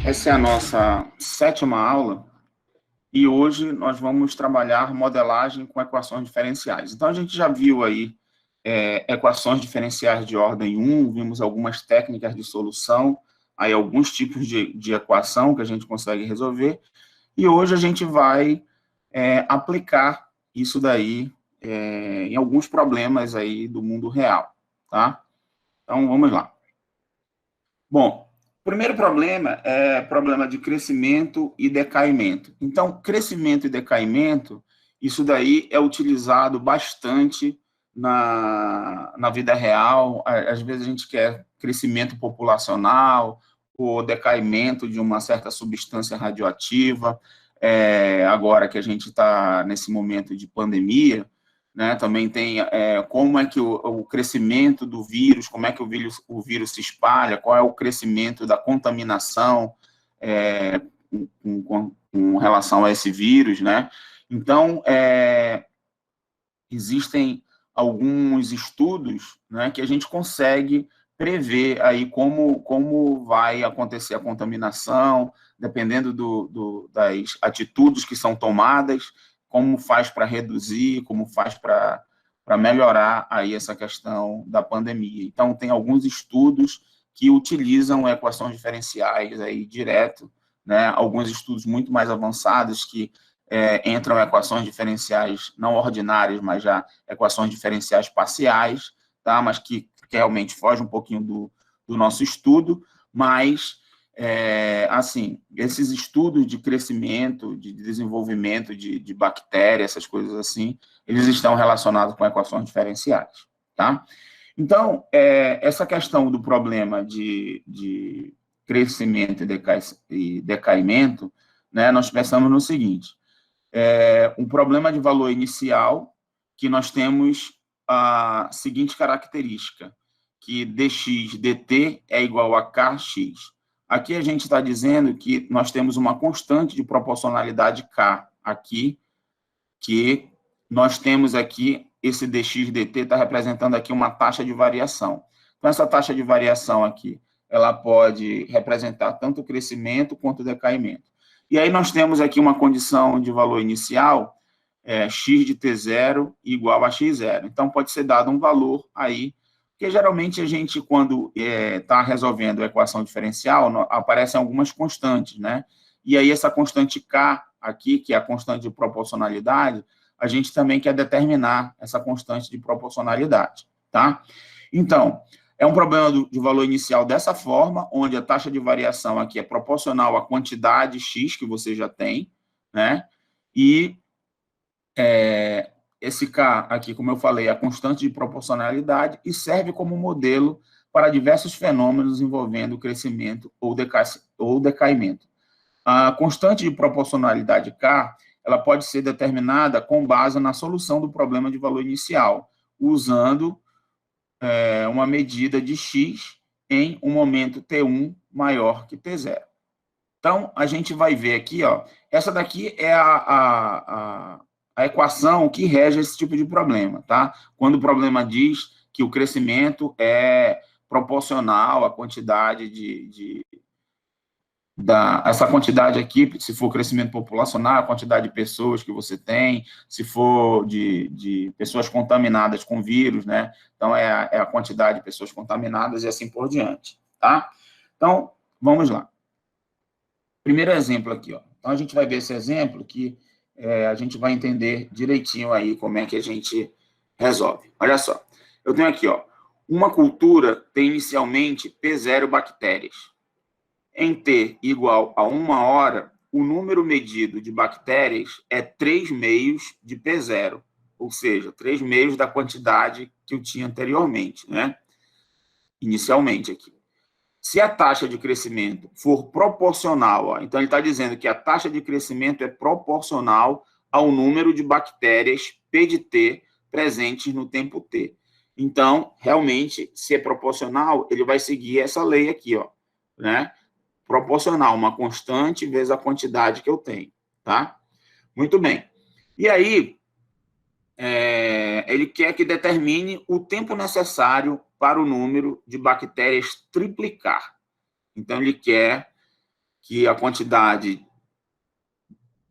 Essa é a nossa sétima aula e hoje nós vamos trabalhar modelagem com equações diferenciais. Então, a gente já viu aí equações diferenciais de ordem 1, vimos algumas técnicas de solução, aí alguns tipos de equação que a gente consegue resolver, e hoje a gente vai aplicar isso daí em alguns problemas aí do mundo real, tá? Então, vamos lá. Bom, o primeiro problema é problema de crescimento e decaimento. Então, crescimento e decaimento, isso daí é utilizado bastante na vida real. Às vezes a gente quer crescimento populacional ou decaimento de uma certa substância radioativa. Agora que a gente está nesse momento de pandemia, né, também tem como é que o crescimento do vírus, como é que o vírus se espalha, qual é o crescimento da contaminação com relação a esse vírus, né? Então, existem alguns estudos, né, que a gente consegue prever aí como vai acontecer a contaminação, dependendo das atitudes que são tomadas, como faz para reduzir, como faz para melhorar aí essa questão da pandemia. Então, tem alguns estudos que utilizam equações diferenciais aí direto, né? Alguns estudos muito mais avançados que entram equações diferenciais não ordinárias, mas já equações diferenciais parciais, tá? Mas que realmente foge um pouquinho do nosso estudo, mas assim, esses estudos de crescimento, de desenvolvimento de bactérias, essas coisas assim, eles estão relacionados com equações diferenciais, tá? Então, essa questão do problema de crescimento e decaimento, né, nós pensamos no seguinte: um problema de valor inicial, que nós temos a seguinte característica, que dx dt é igual a kx. Aqui a gente está dizendo que nós temos uma constante de proporcionalidade k aqui, que nós temos aqui, esse dx dt está representando aqui uma taxa de variação. Então, essa taxa de variação aqui, ela pode representar tanto o crescimento quanto o decaimento. E aí nós temos aqui uma condição de valor inicial, x de t0 igual a x0. Então, pode ser dado um valor aí, porque geralmente a gente, quando está resolvendo a equação diferencial, aparecem algumas constantes, né? E aí essa constante k aqui, que é a constante de proporcionalidade, a gente também quer determinar essa constante de proporcionalidade, tá? Então, é um problema de valor inicial dessa forma, onde a taxa de variação aqui é proporcional à quantidade x que você já tem, né? E esse K aqui, como eu falei, é a constante de proporcionalidade e serve como modelo para diversos fenômenos envolvendo crescimento ou decaimento. A constante de proporcionalidade K, ela pode ser determinada com base na solução do problema de valor inicial, usando uma medida de x em um momento t1 maior que t0. Então, a gente vai ver aqui, ó, essa daqui é a equação que rege esse tipo de problema, tá? Quando o problema diz que o crescimento é proporcional à quantidade essa quantidade aqui, se for crescimento populacional, a quantidade de pessoas que você tem, se for de pessoas contaminadas com vírus, né? Então, é a quantidade de pessoas contaminadas e assim por diante, tá? Então, vamos lá. Primeiro exemplo aqui, ó. Então, a gente vai ver esse exemplo que a gente vai entender direitinho aí como é que a gente resolve. Olha só, eu tenho aqui, ó, uma cultura tem inicialmente P0 bactérias. Em T igual a 1 hora, o número medido de bactérias é 3 meios de P0, ou seja, 3 meios da quantidade que eu tinha anteriormente, né? Inicialmente aqui. Se a taxa de crescimento for proporcional, ó, então ele está dizendo que a taxa de crescimento é proporcional ao número de bactérias P de T presentes no tempo T. Então, realmente, se é proporcional, ele vai seguir essa lei aqui, ó, né? Proporcional, uma constante vezes a quantidade que eu tenho, tá? Muito bem. E aí, ele quer que determine o tempo necessário para o número de bactérias triplicar. Então, ele quer que a quantidade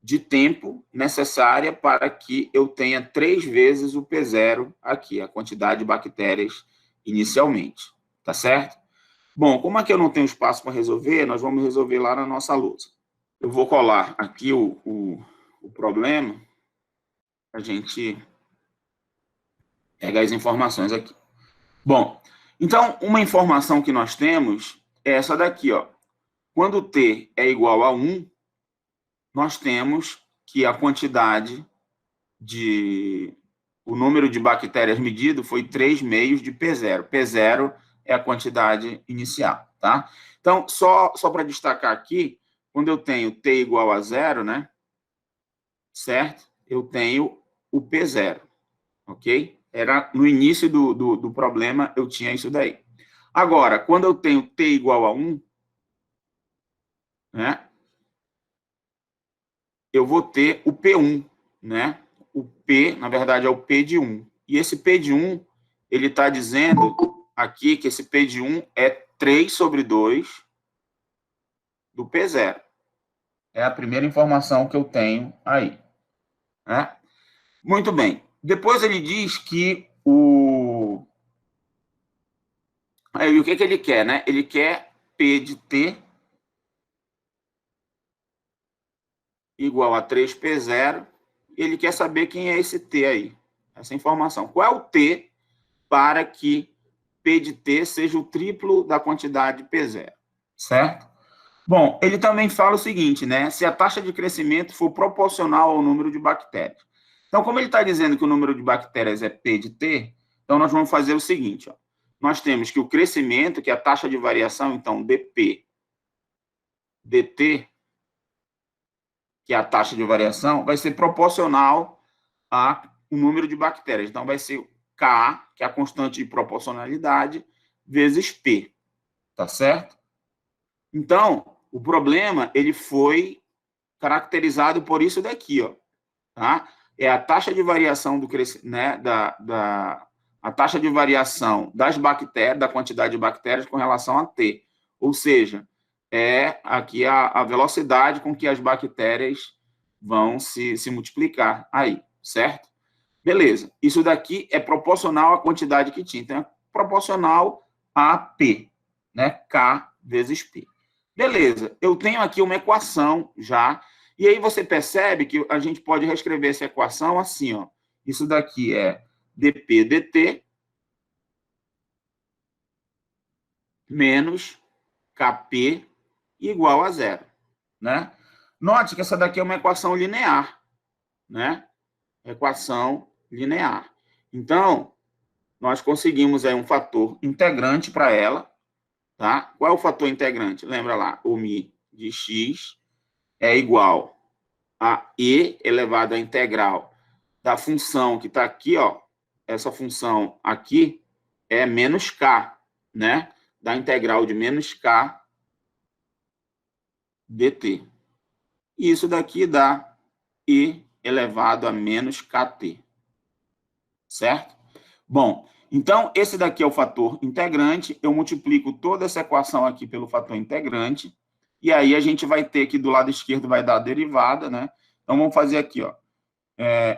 de tempo necessária para que eu tenha 3 vezes o P0 aqui, a quantidade de bactérias inicialmente, tá certo? Bom, como aqui eu não tenho espaço para resolver, nós vamos resolver lá na nossa lousa. Eu vou colar aqui o problema, a gente pegar as informações aqui. Bom, então, uma informação que nós temos é essa daqui, ó. Quando T é igual a 1, nós temos que a quantidade o número de bactérias medido foi 3 meios de P0. P0 é a quantidade inicial, tá? Então, só para destacar aqui, quando eu tenho T igual a 0, né? Certo? Eu tenho o P0, ok? Era no início do problema, eu tinha isso daí. Agora, quando eu tenho T igual a 1, né? Eu vou ter o P1, né? O P, na verdade, é o P de 1. E esse P de 1, ele está dizendo aqui que esse P de 1 é 3 sobre 2 do P0. É a primeira informação que eu tenho aí, né? Muito bem. Depois ele diz que Aí, o que ele quer, né? Ele quer P de T igual a 3P0, e ele quer saber quem é esse T aí, essa informação. Qual é o T para que P de T seja o triplo da quantidade de P0, certo? Bom, ele também fala o seguinte, né? Se a taxa de crescimento for proporcional ao número de bactérias. Então, como ele está dizendo que o número de bactérias é P de T, então nós vamos fazer o seguinte, ó. Nós temos que o crescimento, que é a taxa de variação, então, dP dt, que é a taxa de variação, vai ser proporcional ao número de bactérias. Então, vai ser K, que é a constante de proporcionalidade, vezes P. Tá certo? Então, o problema, ele foi caracterizado por isso daqui, ó. Tá? É a taxa de variação do crescimento, né, a taxa de variação das bactérias, da quantidade de bactérias com relação a T. Ou seja, é aqui a velocidade com que as bactérias vão se multiplicar aí, certo? Beleza. Isso daqui é proporcional à quantidade que tinha. Então, é proporcional a P, né? K vezes P. Beleza. Eu tenho aqui uma equação já. E aí você percebe que a gente pode reescrever essa equação assim, ó. Isso daqui é dP dt menos Kp igual a zero, né? Note que essa daqui é uma equação linear, né? Equação linear. Então, nós conseguimos aí um fator integrante para ela, tá? Qual é o fator integrante? Lembra lá, o μ de x é igual a e elevado à integral da função que está aqui, ó. Essa função aqui é menos k, né? Da integral de menos k dt. E isso daqui dá e elevado a menos kt. Certo? Bom, então, esse daqui é o fator integrante. Eu multiplico toda essa equação aqui pelo fator integrante. E aí a gente vai ter que do lado esquerdo vai dar a derivada, né? Então, vamos fazer aqui, ó.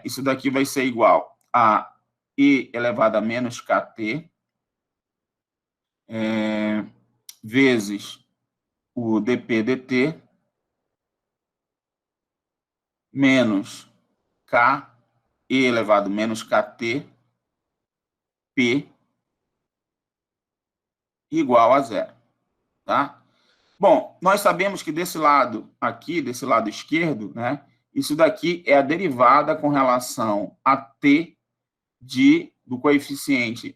Isso daqui vai ser igual a e elevado a menos kt vezes o dp dt menos k e elevado a menos kt p igual a zero, tá? Bom, nós sabemos que desse lado aqui, desse lado esquerdo, né, isso daqui é a derivada com relação a t do coeficiente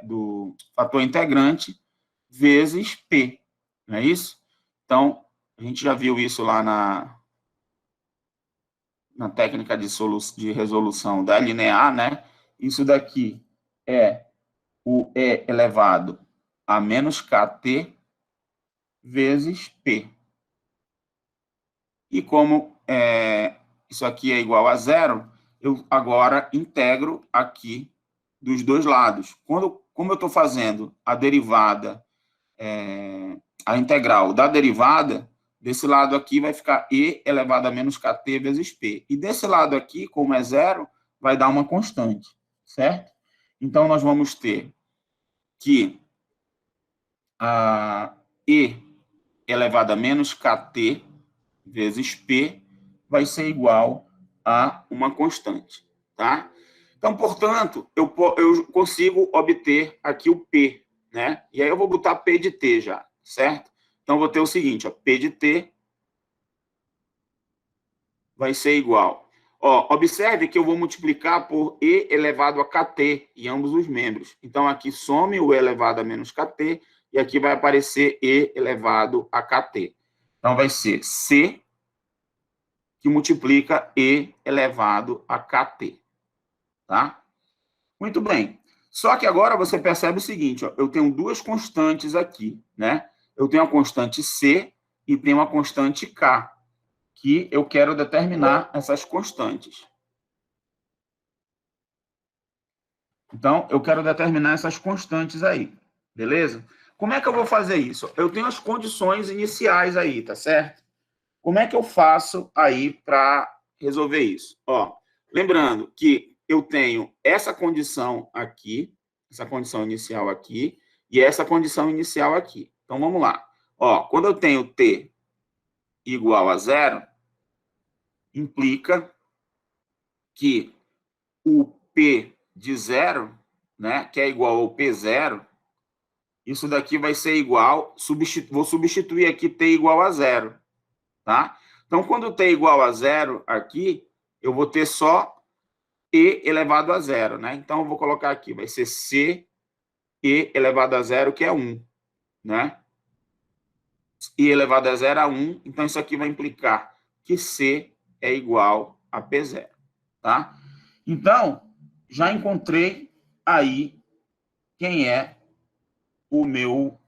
do fator integrante vezes p, não é isso? Então, a gente já viu isso lá na técnica de resolução da linear, né? Isso daqui é o e elevado a menos kt vezes p. E como isso aqui é igual a zero, eu agora integro aqui dos dois lados. Como eu estou fazendo a derivada, a integral da derivada, Desse lado aqui vai ficar E elevado a menos KT vezes P. E desse lado aqui, como é zero, vai dar uma constante, certo? Então, nós vamos ter que a E elevado a menos KT vezes P vai ser igual a uma constante, tá? Então, portanto, eu consigo obter aqui o P, né? E aí eu vou botar P de T já, certo? Então, vou ter o seguinte, ó, P de T vai ser igual. Ó, observe que eu vou multiplicar por E elevado a KT em ambos os membros. Então, aqui some o E elevado a menos KT e aqui vai aparecer E elevado a KT. Então, vai ser C que multiplica E elevado a KT. Tá? Muito bem. Só que agora você percebe o seguinte, ó, eu tenho duas constantes aqui, né? Eu tenho a constante C e tenho uma constante K, que eu quero determinar essas constantes. Então, eu quero determinar essas constantes aí, beleza? Como é que eu vou fazer isso? Eu tenho as condições iniciais aí, tá certo? Como é que eu faço aí para resolver isso? Ó, lembrando que eu tenho essa condição aqui, essa condição inicial aqui, e essa condição inicial aqui. Então, vamos lá. Ó, quando eu tenho t igual a zero, implica que o p de zero, né, que é igual ao p0, isso daqui vai ser igual, vou substituir aqui t igual a zero, tá? Então, quando t igual a zero aqui, eu vou ter só e elevado a zero, né? Então, eu vou colocar aqui, vai ser c e elevado a zero, que é 1, né? E elevado a zero a 1, então isso aqui vai implicar que c é igual a p0, tá? Então, já encontrei aí quem é o meu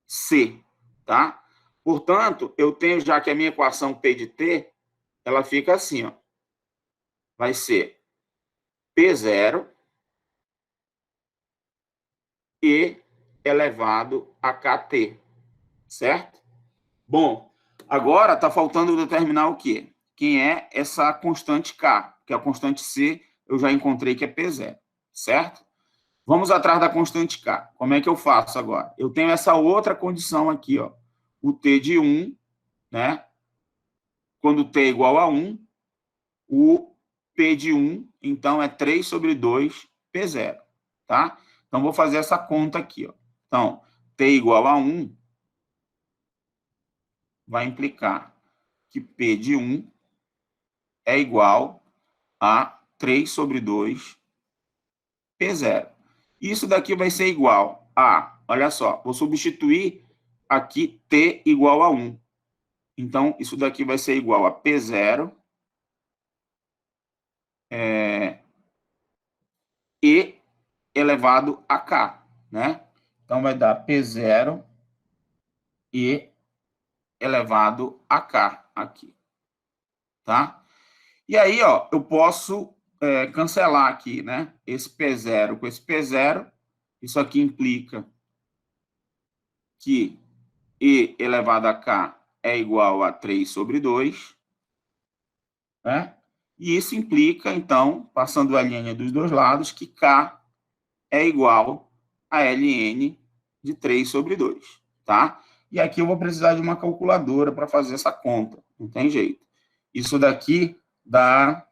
c, tá? Portanto, eu tenho já que a minha equação P de T, ela fica assim, ó. Vai ser P0 e elevado a KT, certo? Bom, agora está faltando determinar o quê? Quem é essa constante K, que a constante C eu já encontrei que é P0, certo? Vamos atrás da constante K. Como é que eu faço agora? Eu tenho essa outra condição aqui, ó. O T de 1, né? Quando T é igual a 1, o P de 1, então, é 3 sobre 2 P0, tá? Então, vou fazer essa conta aqui, ó. Então, T igual a 1 vai implicar que P de 1 é igual a 3 sobre 2 P0. Isso daqui vai ser igual a, olha só, vou substituir aqui T igual a 1. Então, isso daqui vai ser igual a P0 e elevado a K, né? Então, vai dar P0 e elevado a K aqui, tá? E aí, ó, eu posso cancelar aqui, né? Esse P0 com esse P0. Isso aqui implica que E elevado a K é igual a 3 sobre 2, né? E isso implica, então, passando a linha dos dois lados, que K é igual a ln de 3 sobre 2, tá? E aqui eu vou precisar de uma calculadora para fazer essa conta, não tem jeito. Isso daqui dá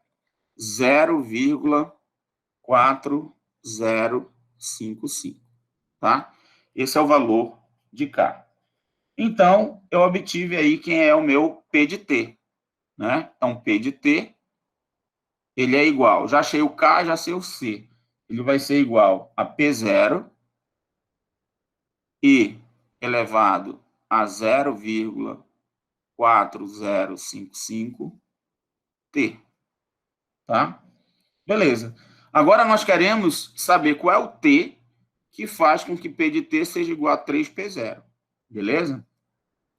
0,4055, tá? Esse é o valor de K. Então, eu obtive aí quem é o meu P de T, né? Então, P de T, ele é igual, já achei o K, já sei o C. Ele vai ser igual a P0 e elevado a 0,4055 T, tá? Beleza. Agora nós queremos saber qual é o T que faz com que P de T seja igual a 3P0, beleza?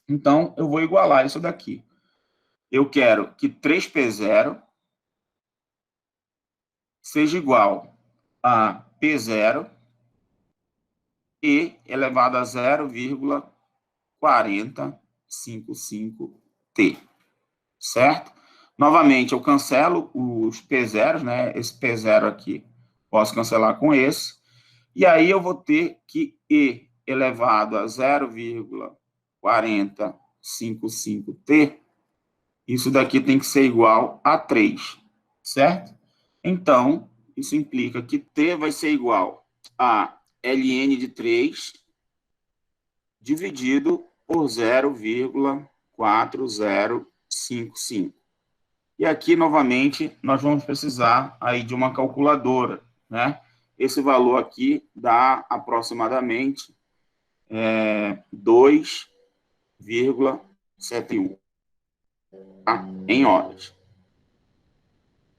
Então, eu vou igualar isso daqui. Eu quero que 3P0 seja igual a P0 e elevado a 0,4055. 0,455T, certo? Novamente, eu cancelo os P0, né? Esse P0 aqui, posso cancelar com esse. E aí eu vou ter que E elevado a 0,4055T, isso daqui tem que ser igual a 3, certo? Então, isso implica que T vai ser igual a ln de 3 dividido por 0,4055. E aqui, novamente, nós vamos precisar aí de uma calculadora, né? Esse valor aqui dá aproximadamente 2,71 em horas.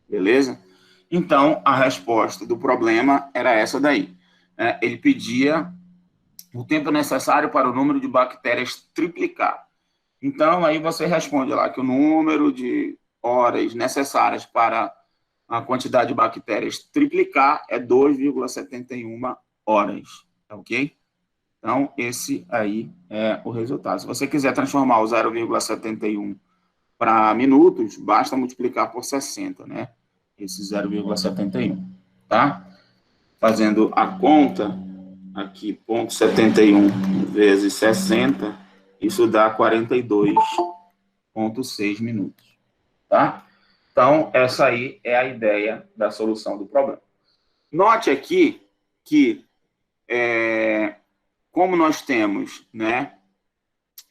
Beleza? Então, a resposta do problema era essa daí. Ele pedia o tempo necessário para o número de bactérias triplicar. Então, aí você responde lá que o número de horas necessárias para a quantidade de bactérias triplicar é 2,71 horas, ok? Então, esse aí é o resultado. Se você quiser transformar o 0,71 para minutos, basta multiplicar por 60, né? Esse 0,71, tá? Fazendo a conta, aqui, 0,71 vezes 60, isso dá 42,6 minutos, tá? Então, essa aí é a ideia da solução do problema. Note aqui que, como nós temos, né,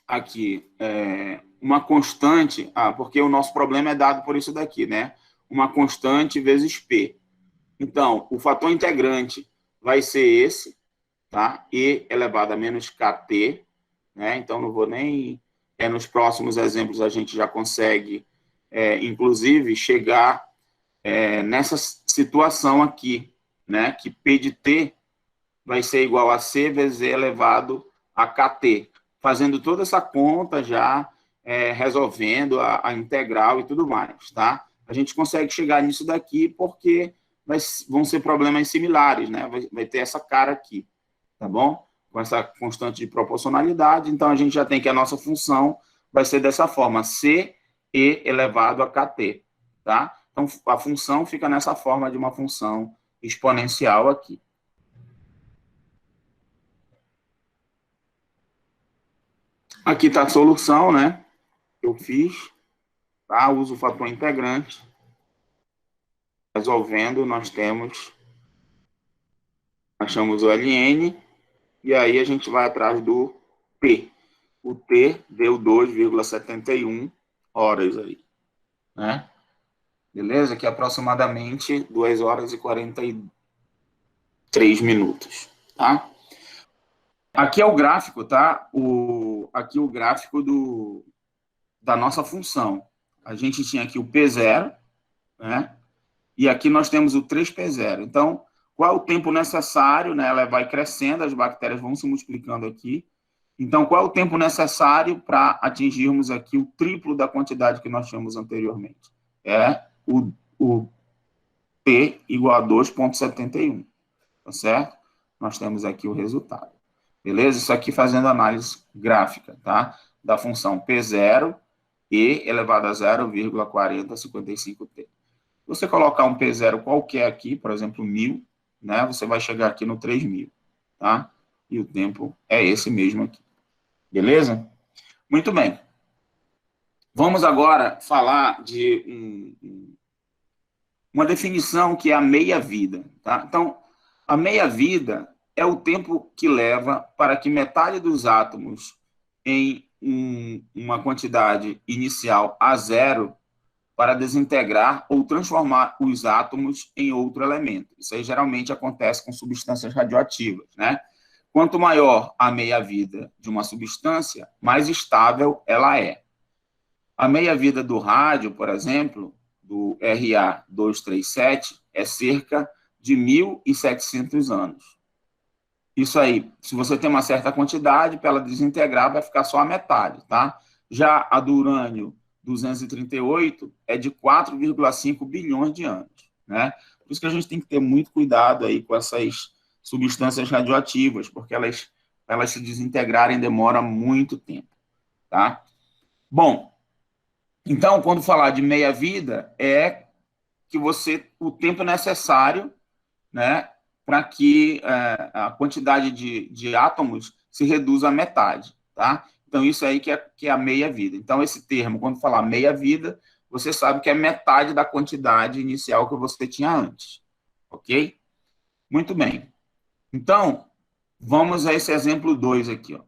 aqui, uma constante, porque o nosso problema é dado por isso daqui, né? Uma constante vezes P. Então, o fator integrante vai ser esse, tá? E elevado a menos KT, né? Então, não vou nem... nos próximos exemplos, a gente já consegue, inclusive, chegar nessa situação aqui, né? Que P de T vai ser igual a C vezes E elevado a KT. Fazendo toda essa conta já, resolvendo a integral e tudo mais, tá? A gente consegue chegar nisso daqui porque vão ser problemas similares, né? Vai ter essa cara aqui, tá bom? Com essa constante de proporcionalidade, então a gente já tem que a nossa função vai ser dessa forma, C e elevado a KT, tá? Então, a função fica nessa forma de uma função exponencial aqui. Aqui está a solução, né? Que eu fiz, tá? Uso o fator integrante. Resolvendo, nós achamos o ln, e aí a gente vai atrás do P. O T deu 2,71 horas aí, né? Beleza? Que é aproximadamente 2 horas e 43 minutos, tá? Aqui é o gráfico, tá? Aqui o gráfico da nossa função. A gente tinha aqui o P0, né? E aqui nós temos o 3P0. Então, qual é o tempo necessário, né? Ela vai crescendo, as bactérias vão se multiplicando aqui. Então, qual é o tempo necessário para atingirmos aqui o triplo da quantidade que nós tínhamos anteriormente? É o P igual a 2,71, tá certo? Nós temos aqui o resultado. Beleza? Isso aqui fazendo análise gráfica, tá? Da função P0 e elevado a 0,4055T. Você colocar um P0 qualquer aqui, por exemplo, 1000, né? Você vai chegar aqui no 3000, tá? E o tempo é esse mesmo aqui. Beleza? Muito bem. Vamos agora falar de uma definição que é a meia-vida, tá? Então, a meia-vida é o tempo que leva para que metade dos átomos em uma quantidade inicial a zero para desintegrar ou transformar os átomos em outro elemento. Isso aí geralmente acontece com substâncias radioativas, né? Quanto maior a meia-vida de uma substância, mais estável ela é. A meia-vida do rádio, por exemplo, do Ra-237, é cerca de 1.700 anos. Isso aí, se você tem uma certa quantidade, para ela desintegrar, vai ficar só a metade, tá? Já a do urânio 238 é de 4,5 bilhões de anos, né? Por isso que a gente tem que ter muito cuidado aí com essas substâncias radioativas, porque elas se desintegrarem demora muito tempo, tá? Bom, então, quando falar de meia-vida, é que o tempo necessário, né, para que a quantidade de átomos se reduza à metade, tá? Então, isso aí que é a meia-vida. Então, esse termo, quando falar meia-vida, você sabe que é metade da quantidade inicial que você tinha antes, ok? Muito bem. Então, vamos a esse exemplo 2 aqui, ó.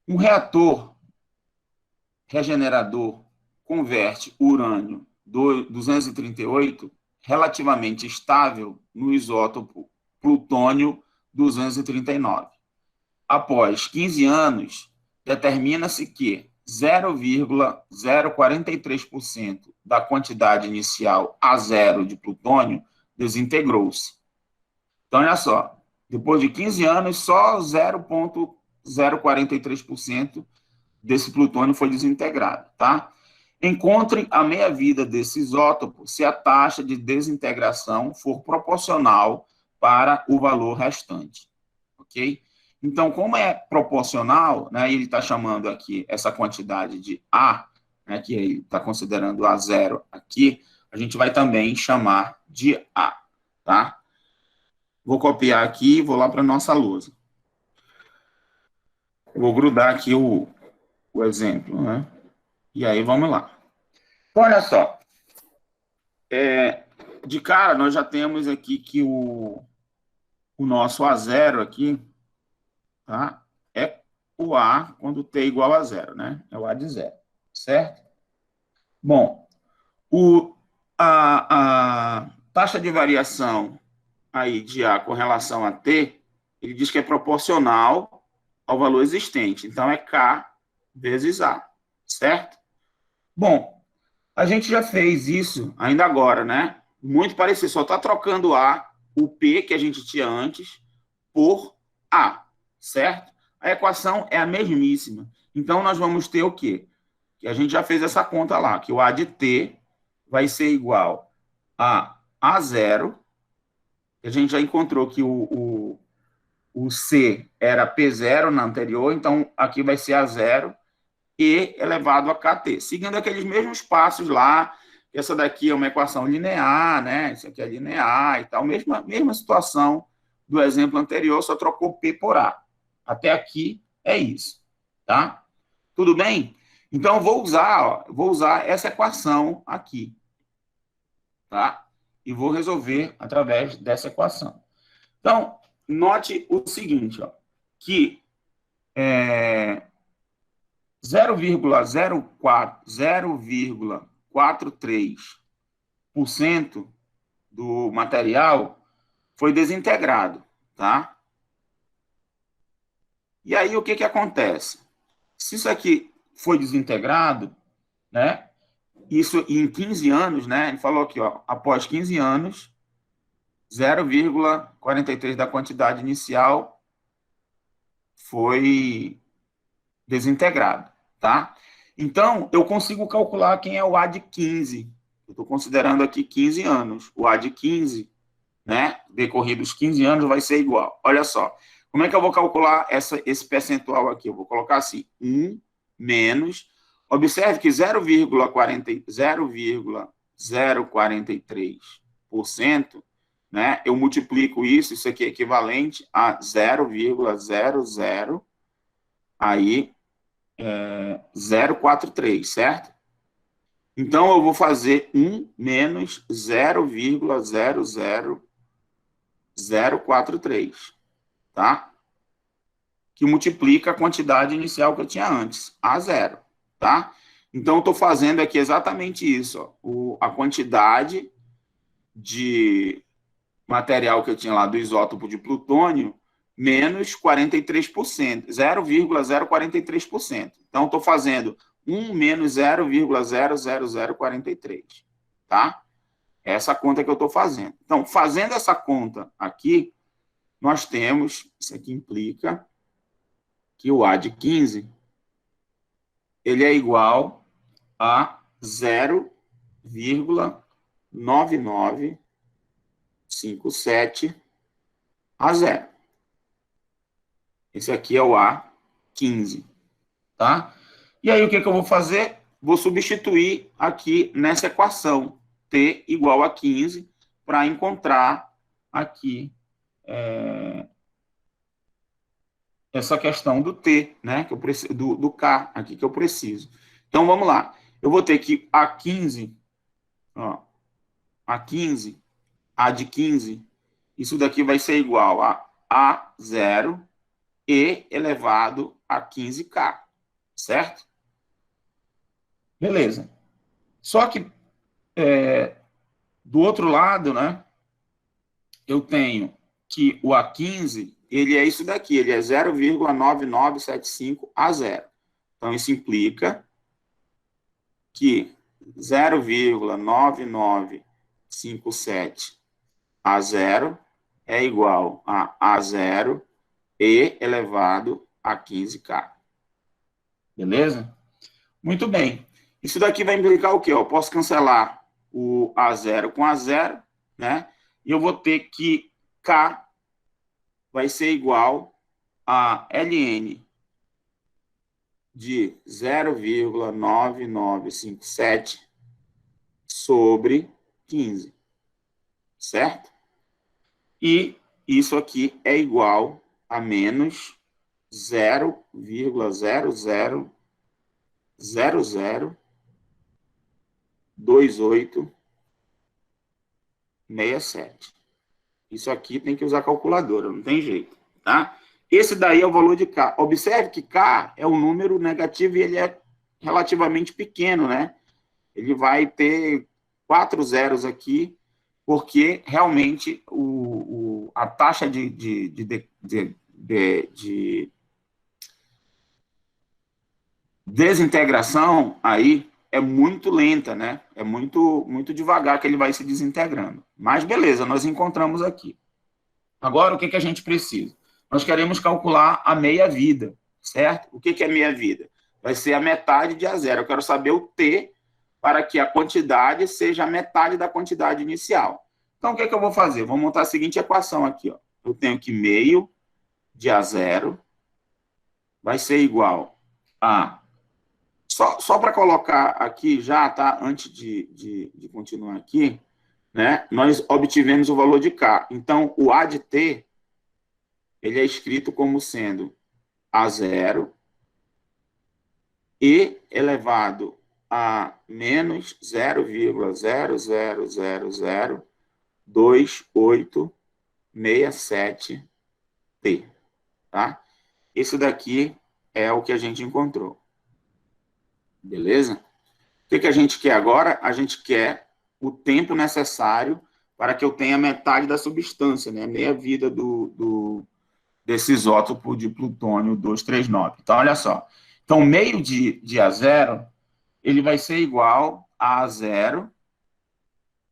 Um reator regenerador converte urânio 238 relativamente estável no isótopo plutônio 239. Após 15 anos, determina-se que 0,043% da quantidade inicial a zero de plutônio desintegrou-se. Então, olha só, depois de 15 anos, só 0,043% desse plutônio foi desintegrado, tá? Encontre a meia-vida desse isótopo se a taxa de desintegração for proporcional para o valor restante, ok? Então, como é proporcional, né, ele está chamando aqui essa quantidade de A, né, que ele está considerando A zero aqui, a gente vai também chamar de A, tá? Vou copiar aqui e vou lá para a nossa lousa. Vou grudar aqui o exemplo, né? E aí vamos lá. Então, olha só, de cara nós já temos aqui que o nosso A zero aqui, tá? É o A quando T igual a zero, né? É o A de zero, certo? Bom, a taxa de variação aí de A com relação a T, ele diz que é proporcional ao valor existente. Então, é K vezes A, certo? Bom, a gente já fez isso ainda agora, né? Muito parecido, só está trocando o P que a gente tinha antes, por A, certo? A equação é a mesmíssima. Então, nós vamos ter o quê? Que a gente já fez essa conta lá, que o A de T vai ser igual a A0, que a gente já encontrou que o C era P0 na anterior, então aqui vai ser A0, e elevado a kt, seguindo aqueles mesmos passos lá. Essa daqui é uma equação linear, né? Isso aqui é linear e tal, mesma situação do exemplo anterior, só trocou P por A. Até aqui é isso, tá? Tudo bem? Então, vou usar essa equação aqui, tá? E vou resolver através dessa equação. Então, note o seguinte, ó, que 0,43% do material foi desintegrado, tá? E aí, o que acontece? Se isso aqui foi desintegrado, né? Isso em 15 anos, né? Ele falou aqui, ó, após 15 anos, 0,43 da quantidade inicial foi desintegrado, tá? Então, eu consigo calcular quem é o A de 15. Eu estou considerando aqui 15 anos. O A de 15, né, decorridos 15 anos, vai ser igual. Olha só, como é que eu vou calcular esse percentual aqui? Eu vou colocar assim, 1 menos... Observe que 0,043%, né, eu multiplico isso aqui é equivalente a 0,00, aí 0,43, certo? Então, eu vou fazer 1 menos 0,00043, tá? Que multiplica a quantidade inicial que eu tinha antes, a zero, tá? Então, eu estou fazendo aqui exatamente isso, ó, a quantidade de material que eu tinha lá do isótopo de plutônio, menos 43%, 0,043%. Então, estou fazendo 1 menos 0,00043, tá? Essa conta que eu estou fazendo. Então, fazendo essa conta aqui, nós temos, isso aqui implica que o A de 15, ele é igual a 0,9957 a zero. Esse aqui é o A15, tá? E aí, o que eu vou fazer? Vou substituir aqui nessa equação, t igual a 15, para encontrar aqui essa questão do t, né? Que eu preciso, do k aqui que eu preciso. Então, vamos lá. Eu vou ter que a 15, ó, a 15, a de 15, isso daqui vai ser igual a 0 e elevado a 15k, certo? Beleza. Só que do outro lado, né, eu tenho que o A15, ele é isso daqui, ele é 0,9975 a 0. Então, isso implica que 0,9957 a 0 é igual a 0 e elevado a 15k. Beleza? Muito bem. Isso daqui vai implicar o quê? Eu posso cancelar o A0 com A0, né? E eu vou ter que K vai ser igual a ln de 0,9957 sobre 15, certo? E isso aqui é igual a menos 0,00002867. Isso aqui tem que usar calculadora, não tem jeito, tá? Esse daí é o valor de K. Observe que K é um número negativo e ele é relativamente pequeno, né? Ele vai ter 4 zeros aqui, porque realmente a taxa de desintegração aí é muito lenta, né? É muito devagar que ele vai se desintegrando. Mas beleza, nós encontramos aqui. Agora, o que a gente precisa? Nós queremos calcular a meia-vida, certo? O que é meia-vida? Vai ser a metade de A0. Eu quero saber o T para que a quantidade seja a metade da quantidade inicial. Então, o que eu vou fazer? Vou montar a seguinte equação aqui. Ó. Eu tenho que meio de A0 vai ser igual a... Só para colocar aqui já, tá? Antes de continuar aqui, né? Nós obtivemos o valor de K. Então, o A de T ele é escrito como sendo A0 e elevado a menos 0,0002867T, tá? Isso daqui é o que a gente encontrou. Beleza? O que a gente quer agora? A gente quer o tempo necessário para que eu tenha metade da substância, né? Meia vida desse isótopo de plutônio 239. Então, olha só. Então, meio de A0, ele vai ser igual a A0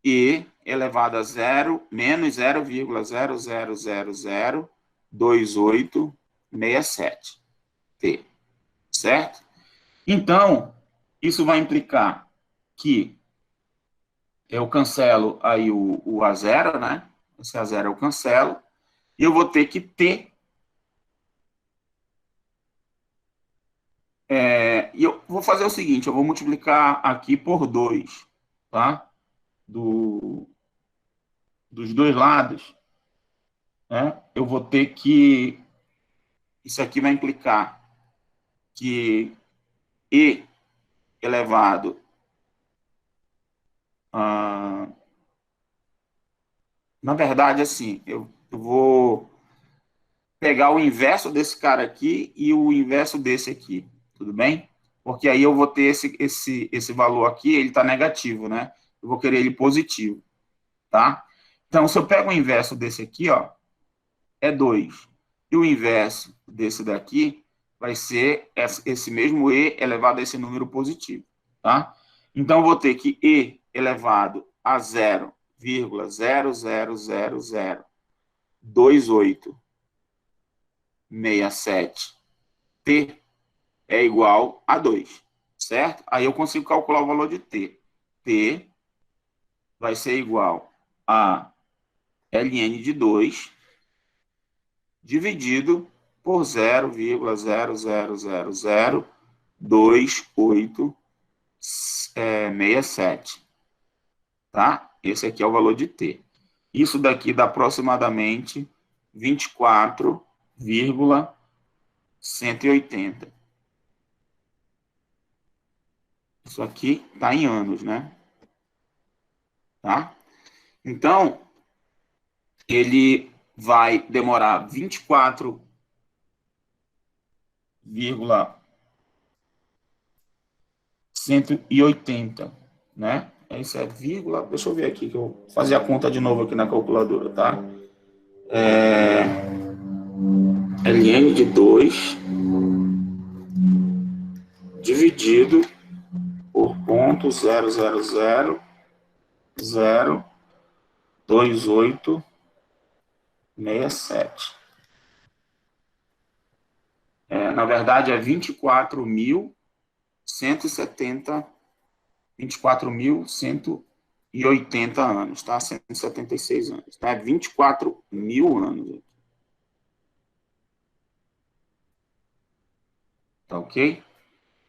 e elevado a 0 menos 0,0002867T. Certo? Então, isso vai implicar que eu cancelo aí o A0, né? Esse A0 eu cancelo. E eu vou ter que ter... e eu vou fazer o seguinte, eu vou multiplicar aqui por 2, tá? Dos dois lados, né? Eu vou ter que... Isso aqui vai implicar que E elevado a... Na verdade, assim, eu vou pegar o inverso desse cara aqui e o inverso desse aqui, tudo bem? Porque aí eu vou ter esse valor aqui, ele está negativo, né? Eu vou querer ele positivo, tá? Então, se eu pego o inverso desse aqui, ó, é 2. E o inverso desse daqui vai ser esse mesmo E elevado a esse número positivo, tá? Então, eu vou ter que E elevado a 0,0002867T é igual a 2, certo? Aí eu consigo calcular o valor de T. T vai ser igual a ln de 2 dividido por 0,00002867 0,2867, tá? Esse aqui é o valor de T. Isso daqui dá aproximadamente 24,180. Isso aqui está em anos, né? Tá? Então, ele vai demorar 24,180, né? Isso é vírgula, deixa eu ver aqui, que eu vou fazer a conta de novo aqui na calculadora, tá? ln de 2 dividido por ponto 0,0002867. Na verdade, é 24.180 anos, tá? 176 anos, tá? 24 mil anos. Tá ok?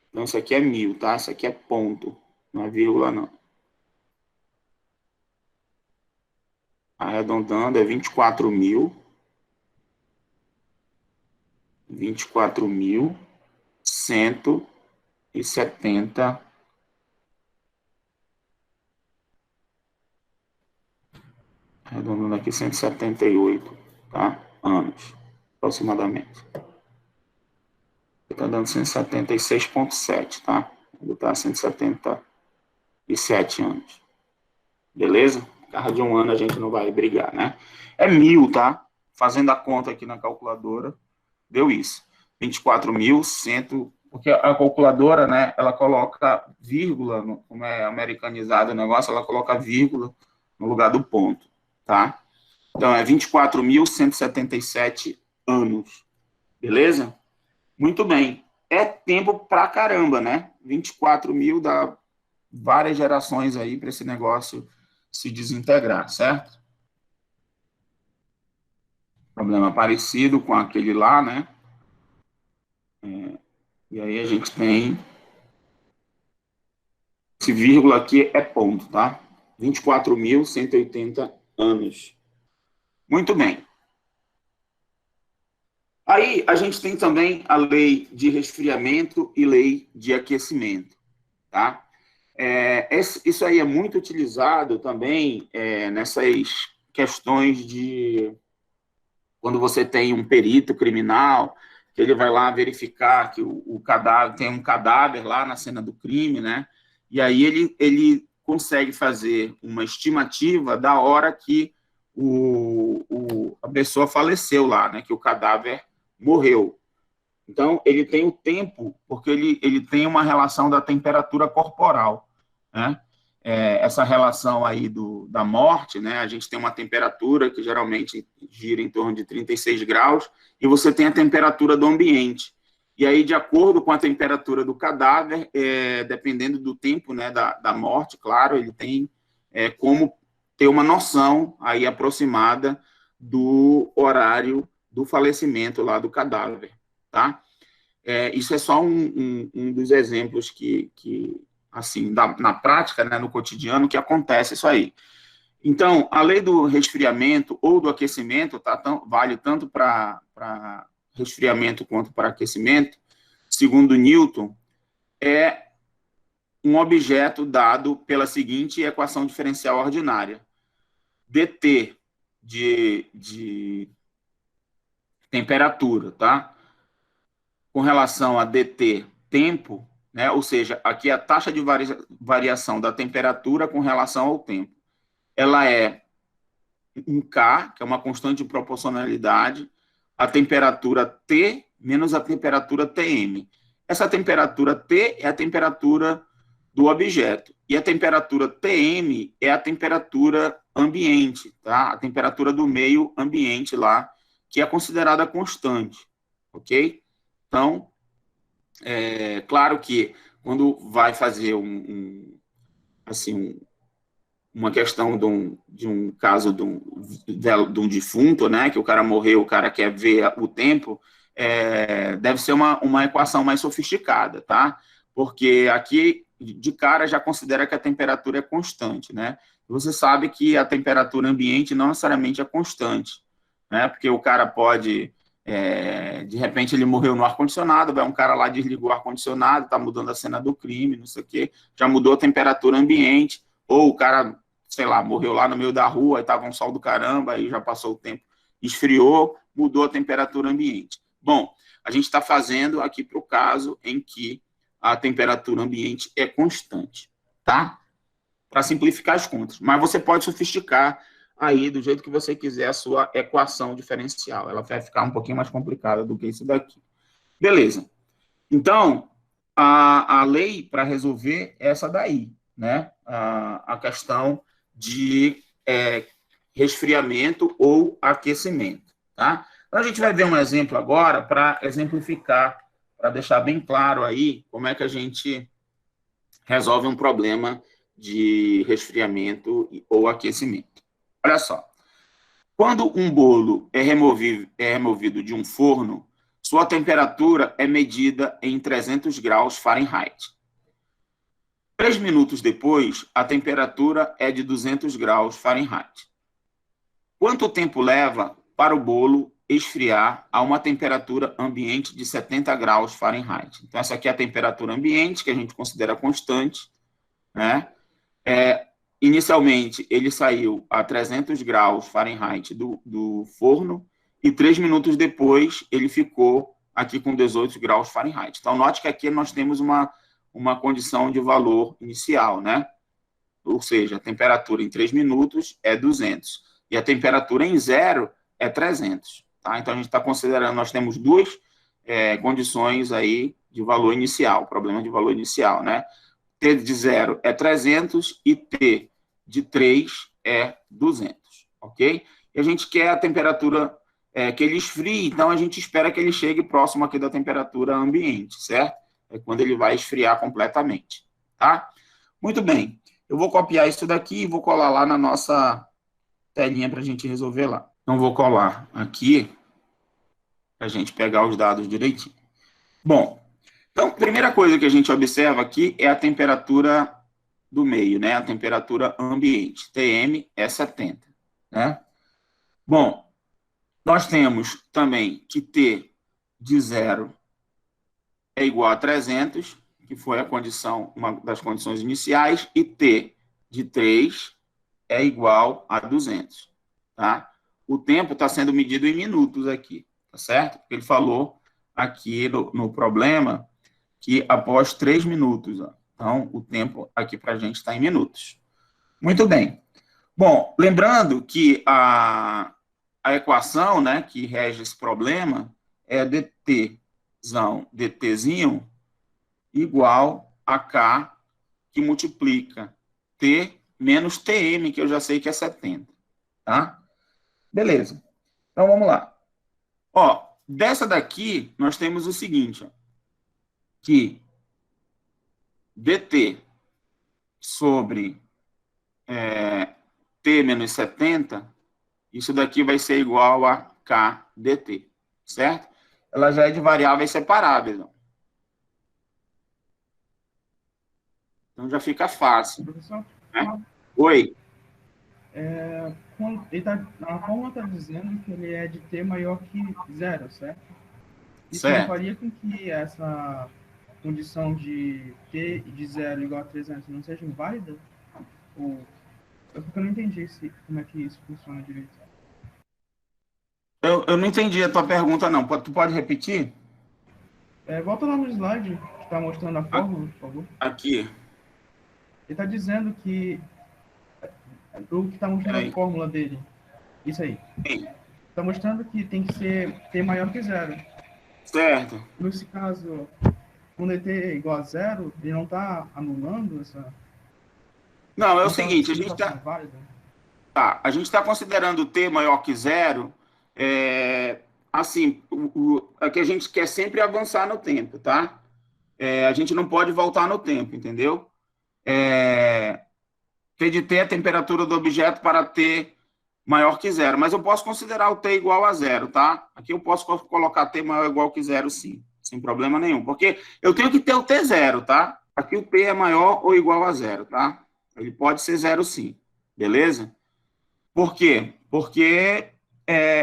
Então, isso aqui é mil, tá? Isso aqui é ponto, não é vírgula, não. Arredondando, é 24.170. Arredondando aqui, 178, tá? Anos, aproximadamente. Está dando 176,7, tá? Vou botar 177 anos. Beleza? Carro de um ano a gente não vai brigar, né? É 1.000, tá? Fazendo a conta aqui na calculadora, deu isso. 24.100, porque a calculadora, né, ela coloca vírgula, como é americanizado o negócio, ela coloca vírgula no lugar do ponto, tá? Então, é 24.177 anos. Beleza? Muito bem. É tempo pra caramba, né? 24 mil dá várias gerações aí para esse negócio se desintegrar, certo? Problema parecido com aquele lá, né? E aí a gente tem esse vírgula aqui é ponto, tá? 24.180 anos. Muito bem. Aí a gente tem também a lei de resfriamento e lei de aquecimento, tá? Isso aí é muito utilizado também nessas questões de quando você tem um perito criminal, que ele vai lá verificar que o cadáver tem um cadáver lá na cena do crime, né? E aí ele consegue fazer uma estimativa da hora que a pessoa faleceu lá, né? Que o cadáver morreu. Então, ele tem o tempo, porque ele tem uma relação da temperatura corporal, né? Essa relação aí da morte, né? A gente tem uma temperatura que geralmente gira em torno de 36 graus, e você tem a temperatura do ambiente. E aí, de acordo com a temperatura do cadáver, dependendo do tempo, né, da morte, claro, ele tem como ter uma noção aí aproximada do horário do falecimento lá do cadáver, tá? Isso é só um dos exemplos que assim, na prática, né, no cotidiano, que acontece isso aí. Então, a lei do resfriamento ou do aquecimento vale tanto para resfriamento quanto para aquecimento, segundo Newton, é um objeto dado pela seguinte equação diferencial ordinária. dt de temperatura, tá? Com relação a dt tempo, né? Ou seja, aqui é a taxa de variação da temperatura com relação ao tempo. Ela é um K, que é uma constante de proporcionalidade, a temperatura T menos a temperatura Tm. Essa temperatura T é a temperatura do objeto, e a temperatura Tm é a temperatura ambiente, tá? A temperatura do meio ambiente lá, que é considerada constante, ok? Então, claro que quando vai fazer assim, uma questão de um caso de um defunto, né, que o cara morreu, o cara quer ver o tempo, deve ser uma equação mais sofisticada, tá? Porque aqui, de cara, já considera que a temperatura é constante, né? Você sabe que a temperatura ambiente não necessariamente é constante, né? Porque o cara pode, de repente, ele morreu no ar-condicionado, vai um cara lá, desligou o ar-condicionado, está mudando a cena do crime, não sei o quê, já mudou a temperatura ambiente, ou o cara, sei lá, morreu lá no meio da rua, estava um sol do caramba, aí já passou o tempo, esfriou, mudou a temperatura ambiente. Bom, a gente está fazendo aqui para o caso em que a temperatura ambiente é constante, tá? Para simplificar as contas. Mas você pode sofisticar aí do jeito que você quiser a sua equação diferencial. Ela vai ficar um pouquinho mais complicada do que isso daqui. Beleza. Então, a lei para resolver é essa daí, né? A questão de resfriamento ou aquecimento, tá? Então, a gente vai ver um exemplo agora para exemplificar, para deixar bem claro aí como é que a gente resolve um problema de resfriamento ou aquecimento. Olha só, quando um bolo é removido de um forno, sua temperatura é medida em 300 graus Fahrenheit. 3 minutos depois, a temperatura é de 200 graus Fahrenheit. Quanto tempo leva para o bolo esfriar a uma temperatura ambiente de 70 graus Fahrenheit? Então, essa aqui é a temperatura ambiente, que a gente considera constante, né? Inicialmente, ele saiu a 300 graus Fahrenheit do forno e 3 minutos depois ele ficou aqui com 18 graus Fahrenheit. Então, note que aqui nós temos uma condição de valor inicial, né? Ou seja, a temperatura em 3 minutos é 200 e a temperatura em zero é 300. Tá? Então, a gente está considerando, nós temos duas condições aí de valor inicial, problema de valor inicial, né? T de 0 é 300 e T de 3 é 200, ok? E a gente quer a temperatura que ele esfrie, então a gente espera que ele chegue próximo aqui da temperatura ambiente, certo? É quando ele vai esfriar completamente, tá? Muito bem, eu vou copiar isso daqui e vou colar lá na nossa telinha para a gente resolver lá. Então, vou colar aqui para a gente pegar os dados direitinho. Bom, então, a primeira coisa que a gente observa aqui é a temperatura do meio, né? A temperatura ambiente. TM é 70, né? Bom, nós temos também que T de 0 é igual a 300, que foi a condição, uma das condições iniciais, e T de 3 é igual a 200, tá? O tempo está sendo medido em minutos aqui, tá certo? Porque ele falou aqui no problema que após 3 minutos, ó, então o tempo aqui para a gente está em minutos. Muito bem. Bom, lembrando que a equação, né, que rege esse problema é dtzinho igual a K que multiplica T menos Tm, que eu já sei que é 70, tá? Beleza. Então, vamos lá. Ó, dessa daqui, nós temos o seguinte, ó, que dt sobre T menos 70, isso daqui vai ser igual a K dt, certo? Ela já é de variáveis separáveis, ó. Então, já fica fácil. Professor? Né? Oi. A fórmula está dizendo que ele é de T maior que 0, certo? Isso certo. não faria com que essa condição de T de 0 igual a 300 não seja inválida? Ou... Porque eu não entendi como é que isso funciona direito. Eu não entendi a tua pergunta, não. Tu pode repetir? Volta lá no slide que está mostrando a fórmula, por favor. Aqui. Ele está dizendo que o que está mostrando a fórmula dele. Isso aí. Está mostrando que tem que ser T maior que 0. Certo. Nesse caso, quando ele T é igual a 0, ele não está anulando essa... Não, é o seguinte, a gente está considerando T maior que 0, assim, é que a gente quer sempre avançar no tempo, tá? A gente não pode voltar no tempo, entendeu? T de T é a temperatura do objeto para T maior que zero. Mas eu posso considerar o t igual a zero, tá? Aqui eu posso colocar t maior ou igual que zero, sim. Sem problema nenhum. Porque eu tenho que ter o t zero, tá? Aqui o t é maior ou igual a zero, tá? Ele pode ser zero, sim. Beleza? Por quê? Porque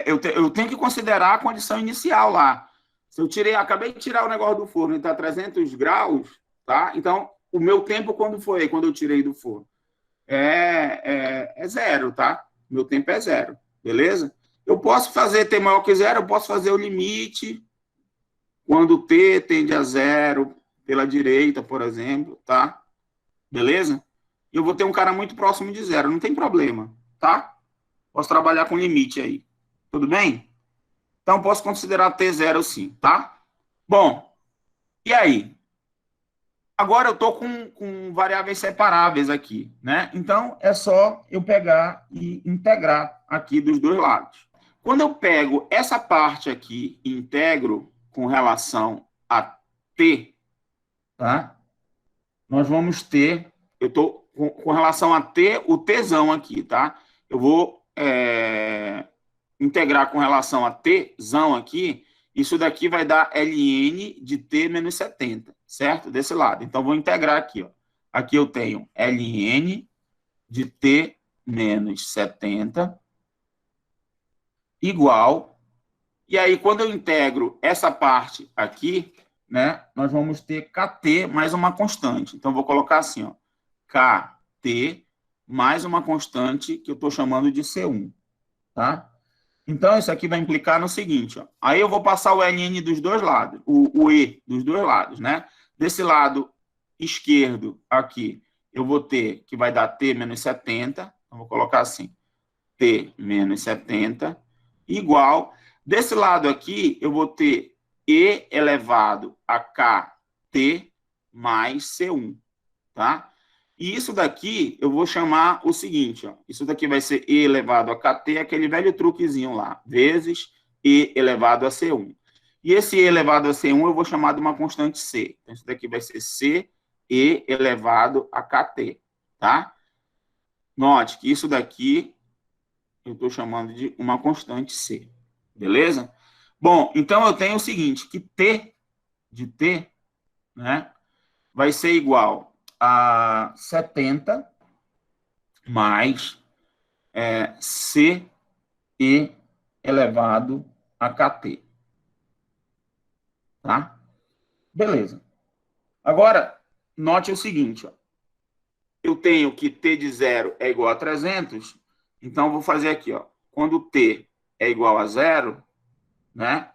eu tenho que considerar a condição inicial lá. Se eu acabei de tirar o negócio do forno e está 300 graus, tá? Então, o meu tempo quando foi? Quando eu tirei do forno? É zero, tá? Meu tempo é zero, beleza? Eu posso fazer t maior que zero, eu posso fazer o limite quando t tende a zero pela direita, por exemplo, tá? Beleza? E eu vou ter um cara muito próximo de zero, não tem problema, tá? Posso trabalhar com limite aí. Tudo bem? Então, posso considerar t zero sim, tá? Bom, e aí? Agora eu estou com variáveis separáveis aqui, né? Então, é só eu pegar e integrar aqui dos dois lados. Quando eu pego essa parte aqui e integro com relação a t, tá? Nós vamos ter, eu estou com relação a t, o tzão aqui, tá? Eu vou integrar com relação a tzão aqui, isso daqui vai dar ln de t menos 70, certo? Desse lado. Então, vou integrar aqui, ó. Aqui eu tenho ln de t menos 70 igual. E aí, quando eu integro essa parte aqui, né, nós vamos ter kt mais uma constante. Então, vou colocar assim, ó, kt mais uma constante que eu estou chamando de C1, tá? Então, isso aqui vai implicar no seguinte, ó. Aí eu vou passar o ln dos dois lados, o e dos dois lados, né? Desse lado esquerdo aqui, eu vou ter que vai dar t menos 70, então vou colocar assim, t menos 70, igual, desse lado aqui, eu vou ter e elevado a kt mais c1, tá? E isso daqui, eu vou chamar o seguinte, ó, isso daqui vai ser e elevado a kt, aquele velho truquezinho lá, vezes e elevado a c1. E esse e elevado a c1 eu vou chamar de uma constante c. Então, isso daqui vai ser c e elevado a kt, tá? Note que isso daqui eu estou chamando de uma constante c, beleza? Bom, então eu tenho o seguinte, que t de t, né, vai ser igual a 70 mais C e elevado a kt. Tá? Beleza. Agora, note o seguinte. Ó. Eu tenho que t de zero é igual a 300, então vou fazer aqui. Ó. Quando t é igual a zero, né,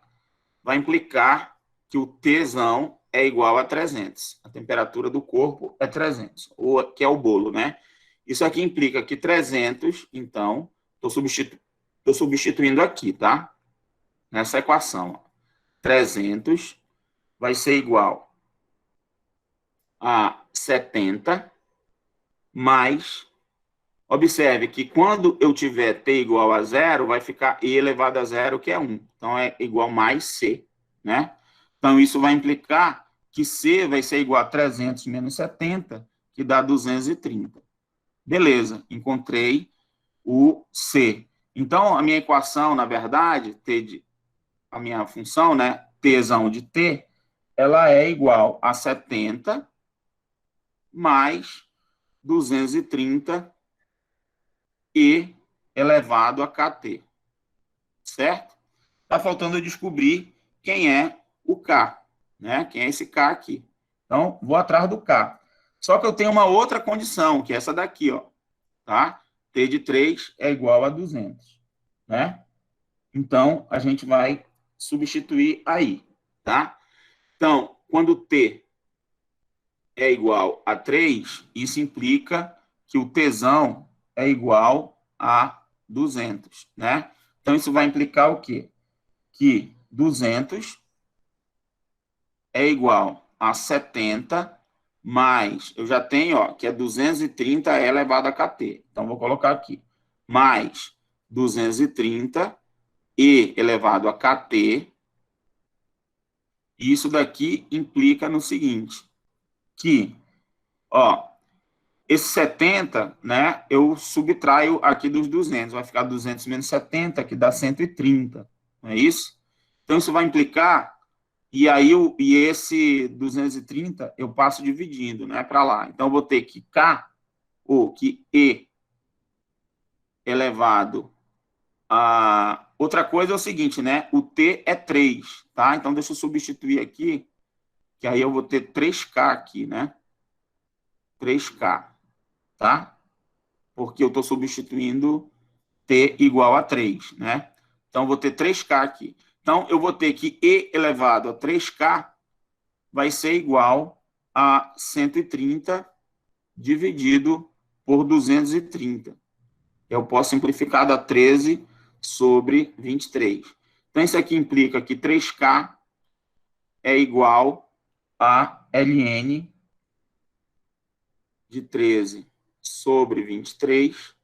vai implicar que o tzão é igual a 300. A temperatura do corpo é 300, que é o bolo, né? Isso aqui implica que 300, então, estou substituindo aqui, tá? Nessa equação. Ó. 300 vai ser igual a 70 mais... Observe que quando eu tiver t igual a zero, vai ficar e elevado a zero, que é 1. Então, é igual mais c, né? Então, isso vai implicar que c vai ser igual a 300 menos 70, que dá 230. Beleza, encontrei o c. Então, a minha equação, na verdade, a minha função, né, tzão de t, ela é igual a 70 mais 230 e elevado a kt. Certo? Está faltando eu descobrir quem é o k, né? Quem é esse k aqui. Então, vou atrás do k. Só que eu tenho uma outra condição, que é essa daqui, ó. Tá? T de 3 é igual a 200, né? Então, a gente vai substituir aí, tá? Então, quando t é igual a 3, isso implica que o tzão é igual a 200, né? Então, isso vai implicar o quê? Que 200 é igual a 70 mais, eu já tenho, ó, que é 230 elevado a kt. Então, vou colocar aqui. Mais 230 e elevado a kt. Isso daqui implica no seguinte, que, ó, esse 70, né, eu subtraio aqui dos 200, vai ficar 200 menos 70, que dá 130, não é isso? Então, isso vai implicar, e aí esse 230 eu passo dividindo, né, para lá. Então, eu vou ter que K, ou que E elevado a... Outra coisa é o seguinte, né, o T é 3, tá? Então, deixa eu substituir aqui, que aí eu vou ter 3K aqui, né? 3K, tá? Porque eu estou substituindo T igual a 3, né? Então, eu vou ter 3K aqui. Então, eu vou ter que E elevado a 3K vai ser igual a 130 dividido por 230. Eu posso simplificar da 13 sobre 23. Então, isso aqui implica que 3K é igual a ln de 13 sobre 23,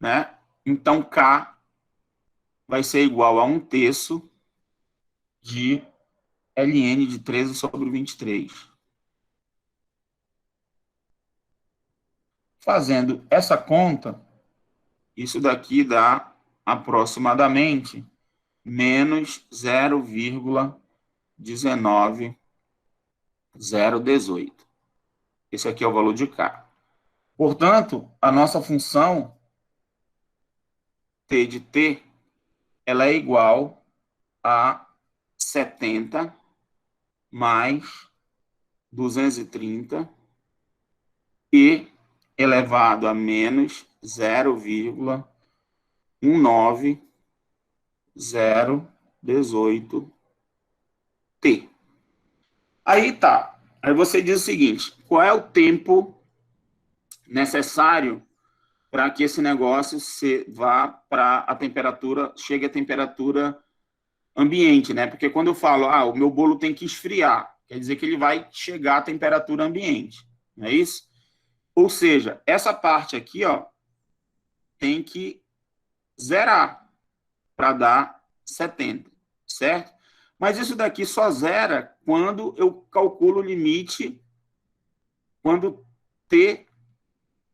né? Então, K vai ser igual a 1/3 de ln de 13 sobre 23. Fazendo essa conta, isso daqui dá aproximadamente menos 0,19018. Esse aqui é o valor de K. Portanto, a nossa função T de T, ela é igual a 70 mais 230 e elevado a menos 0,19018T. Aí tá. Aí você diz o seguinte, qual é o tempo necessário para que esse negócio vá para a temperatura, chegue à temperatura ambiente, né? Porque quando eu falo, o meu bolo tem que esfriar, quer dizer que ele vai chegar à temperatura ambiente, não é isso? Ou seja, essa parte aqui, ó, tem que zerar para dar 70, certo? Mas isso daqui só zera quando eu calculo o limite, quando T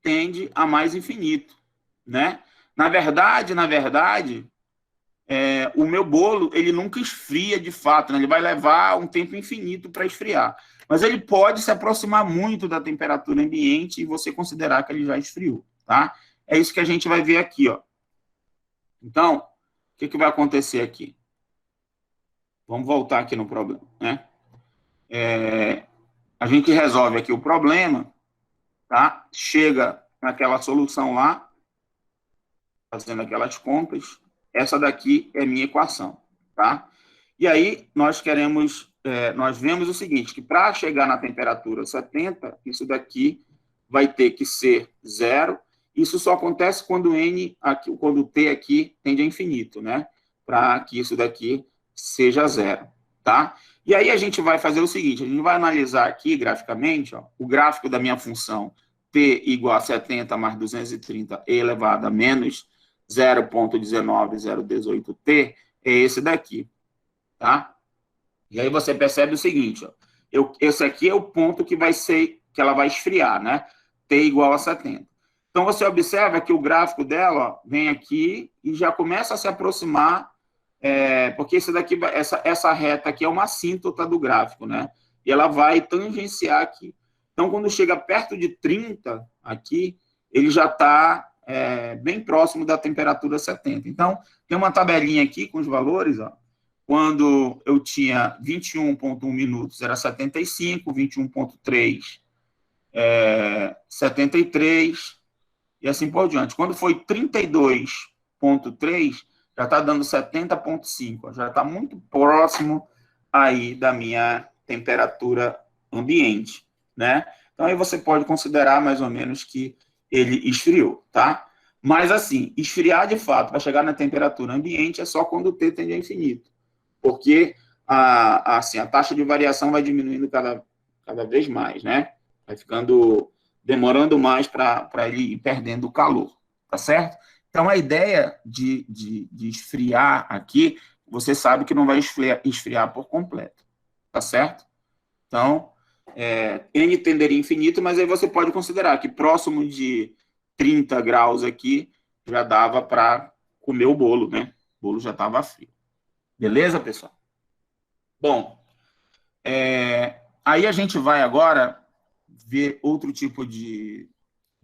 tende a mais infinito, né? Na verdade, o meu bolo, ele nunca esfria de fato, né? Ele vai levar um tempo infinito para esfriar. Mas ele pode se aproximar muito da temperatura ambiente e você considerar que ele já esfriou, tá? É isso que a gente vai ver aqui, ó. Então, o que vai acontecer aqui? Vamos voltar aqui no problema, né? A gente resolve aqui o problema, tá? Chega naquela solução lá, fazendo aquelas contas. Essa daqui é minha equação, tá? E aí, nós vemos o seguinte, que para chegar na temperatura 70, isso daqui vai ter que ser zero. Isso só acontece quando quando o T aqui tende a infinito, né? Para que isso daqui seja zero, tá? E aí a gente vai fazer o seguinte, a gente vai analisar aqui graficamente, ó, o gráfico da minha função T igual a 70 mais 230 elevado a menos 0,19018T é esse daqui, tá? E aí você percebe o seguinte, ó, esse aqui é o ponto que ela vai esfriar, né? T igual a 70. Então, você observa que o gráfico dela, ó, vem aqui e já começa a se aproximar, porque essa reta aqui é uma assíntota do gráfico, né? E ela vai tangenciar aqui. Então, quando chega perto de 30 aqui, ele já está bem próximo da temperatura 70. Então, tem uma tabelinha aqui com os valores, ó. Quando eu tinha 21,1 minutos, era 75, 21,3, 73, e assim por diante. Quando foi 32,3, já está dando 70,5, já está muito próximo aí da minha temperatura ambiente, né? Então, aí você pode considerar mais ou menos que ele esfriou, tá? Mas, assim, esfriar de fato para chegar na temperatura ambiente é só quando o T tende a infinito, porque a taxa de variação vai diminuindo cada vez mais, né? Vai demorando mais para ele ir perdendo o calor, tá certo? Então, a ideia de esfriar aqui, você sabe que não vai esfriar por completo, tá certo? Então, N tenderia a infinito, mas aí você pode considerar que próximo de 30 graus aqui já dava para comer o bolo, né? O bolo já estava frio. Beleza, pessoal? Bom, aí a gente vai agora ver outro tipo de